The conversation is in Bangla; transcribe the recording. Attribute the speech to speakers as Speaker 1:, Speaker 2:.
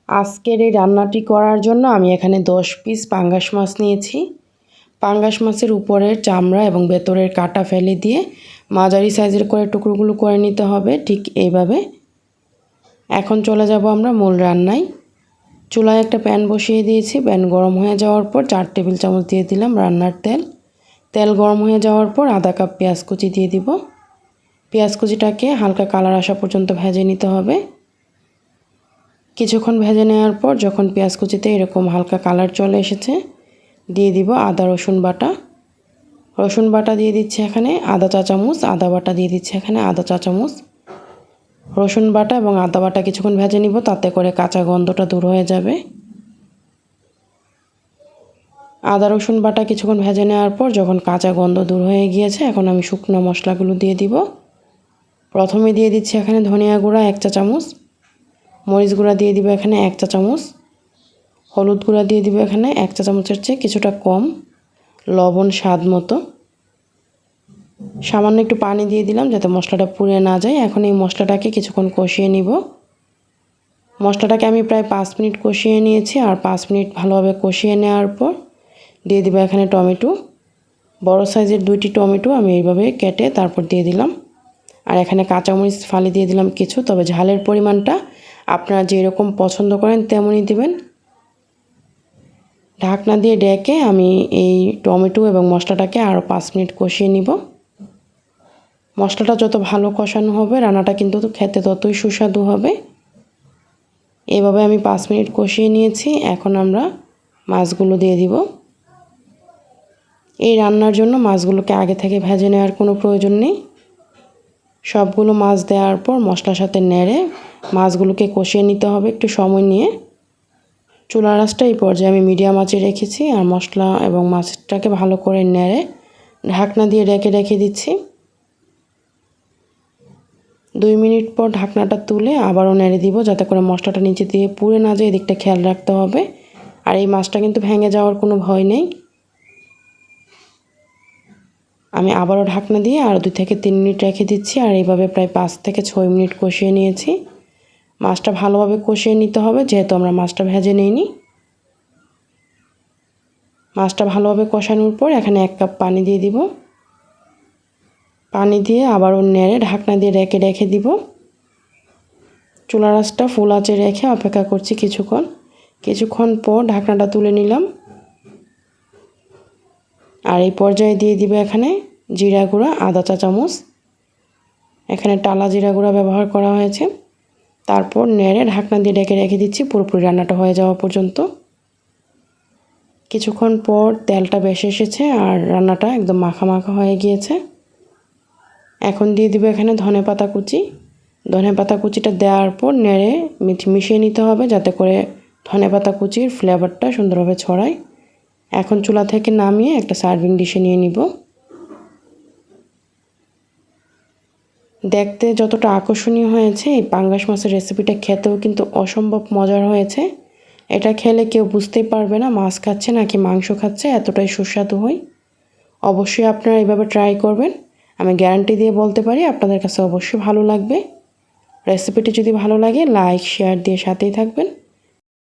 Speaker 1: আজকের এই রান্নাটি করার জন্য আমি এখানে 10 পিস পাঙ্গাস মাছ নিয়েছি। পাঙ্গাস মাছের উপরের চামড়া এবং ভেতরের কাঁটা ফেলে দিয়ে মাঝারি সাইজের করে টুকরোগুলো করে নিতে হবে, ঠিক এইভাবে। এখন চলে যাব আমরা মূল রান্নায়। চুলায় একটা প্যান বসিয়ে দিয়েছি। প্যান গরম হয়ে যাওয়ার পর 4 টেবিল চামচ দিয়ে দিলাম রান্নার তেল। তেল গরম হয়ে যাওয়ার পর আধা কাপ পেঁয়াজ কুচি দিয়ে দিব। পেঁয়াজ কুচিটাকে হালকা কালার আসা পর্যন্ত ভেজে নিতে হবে। কিছুক্ষণ ভেজে নেওয়ার পর যখন পেঁয়াজ কুচিতে এরকম হালকা কালার চলে এসেছে, দিয়ে দিব আদা রসুন বাটা। রসুন বাটা দিয়ে দিচ্ছি এখানে আধা চা চামচ, আদা বাটা দিয়ে দিচ্ছি এখানে আধা চা চামচ। রসুন বাটা এবং আদা বাটা কিছুক্ষণ ভেজে নিব, তাতে করে কাঁচা গন্ধটা দূর হয়ে যাবে। আদা রসুন বাটা কিছুক্ষণ ভেজে নেওয়ার পর যখন কাঁচা গন্ধ দূর হয়ে গিয়েছে, এখন আমি শুকনো মশলাগুলো দিয়ে দিব। প্রথমে দিয়ে দিচ্ছি এখানে ধনিয়া গুঁড়া 1 চা চামচ, মরিচ গুঁড়া দিয়ে দিব এখানে 1 চা চামচ, হলুদ গুঁড়া দিয়ে দিব এখানে 1 চা চামচের চেয়ে কিছুটা কম, লবণ স্বাদ মতো, সামান্য একটু পানি দিয়ে দিলাম যাতে মশলাটা পুড়ে না যায়। এখন এই মশলাটাকে কিছুক্ষণ কষিয়ে নিব। মশলাটাকে আমি প্রায় 5 মিনিট কষিয়ে নিয়েছি। আর 5 মিনিট ভালোভাবে কষিয়ে নেওয়ার পর দিয়ে দিব এখানে টমেটো। বড় সাইজের 2টি টমেটো আমি এইভাবে কেটে তারপর দিয়ে দিলাম। আর এখানে কাঁচামরিচ ফালি দিয়ে দিলাম কিছু, তবে ঝালের পরিমাণটা আপনারা যেরকম পছন্দ করেন তেমনই দিবেন। ঢাকনা দিয়ে ঢেকে আমি এই টমেটো এবং মশলাটাকে আরও 5 মিনিট কষিয়ে নিব। মশলাটা যত ভালো কষানো হবে রান্নাটা কিন্তু খেতে ততই সুস্বাদু হবে। এভাবে আমি 5 মিনিট কষিয়ে নিয়েছি। এখন আমরা মাছগুলো দিয়ে দিব। এই রান্নার জন্য মাছগুলোকে আগে থেকে ভেজে নেওয়ার কোনো প্রয়োজন নেই। সবগুলো মাছ দেওয়ার পর মশলার সাথে নেড়ে মাছগুলোকে কষিয়ে নিতে হবে একটু সময় নিয়ে। চুলার আঁচটা এই পর্যায়ে আমি মিডিয়াম আঁচে রেখেছি। আর মশলা এবং মাছটাকে ভালো করে নেড়ে ঢাকনা দিয়ে রেখে দিচ্ছি। 2 মিনিট পর ঢাকনাটা তুলে আবারও নেড়ে দিব, যাতে করে মশলাটা নিচে দিয়ে পুড়ে না যায়, এদিকটা খেয়াল রাখতে হবে। আর এই মাছটা কিন্তু ভেঙে যাওয়ার কোনো ভয় নেই। আমি আবারও ঢাকনা দিয়ে আরও 2 থেকে 3 মিনিট রেখে দিচ্ছি। আর এইভাবে প্রায় 5 থেকে 6 মিনিট কষিয়ে নিয়েছি। মাছটা ভালোভাবে কষিয়ে নিতে হবে, যেহেতু আমরা মাছটা ভেজে নিইনি। মাছটা ভালোভাবে কষানোর পর এখানে 1 কাপ পানি দিয়ে দিব। পানি দিয়ে আবারও নেড়ে ঢাকনা দিয়ে রেখে দিব। চুলার আঁচটা ফুল আঁচে রেখে অপেক্ষা করছি কিছুক্ষণ পর ঢাকনাটা তুলে নিলাম। আর এই পর্যায়ে দিয়ে দিব এখানে জিরা গুঁড়া আধা চা চামচ। এখানে টালা জিরা গুঁড়া ব্যবহার করা হয়েছে। তারপর নেড়ে ঢাকনা দিয়ে রেখে দিচ্ছি পুরোপুরি রান্নাটা হয়ে যাওয়া পর্যন্ত। কিছুক্ষণ পর তেলটা বেশি এসেছে আর রান্নাটা একদম মাখা মাখা হয়ে গিয়েছে। এখন দিয়ে দিব এখানে ধনেপাতা কুচি। ধনেপাতা কুচিটা দেওয়ার পর নেড়ে মিশিয়ে নিতে হবে, যাতে করে ধনেপাতা কুচির ফ্লেভারটা সুন্দরভাবে ছড়ায়। এখন চুলা থেকে নামিয়ে একটা সার্ভিং ডিশে নিয়ে নিব। দেখতে যতটা আকর্ষণীয় হয়েছে, এই পাঙ্গাস মাছের রেসিপিটা খেতেও কিন্তু অসম্ভব মজার হয়েছে। এটা খেলে কেউ বুঝতেই পারবে না মাছ খাচ্ছে নাকি মাংস খাচ্ছে, এতটাই সুস্বাদু হয়। অবশ্যই আপনারা এইভাবে ট্রাই করবেন। আমি গ্যারান্টি দিয়ে বলতে পারি আপনাদের কাছে অবশ্যই ভালো লাগবে। রেসিপিটি যদি ভালো লাগে লাইক শেয়ার দিয়ে সাথেই থাকবেন।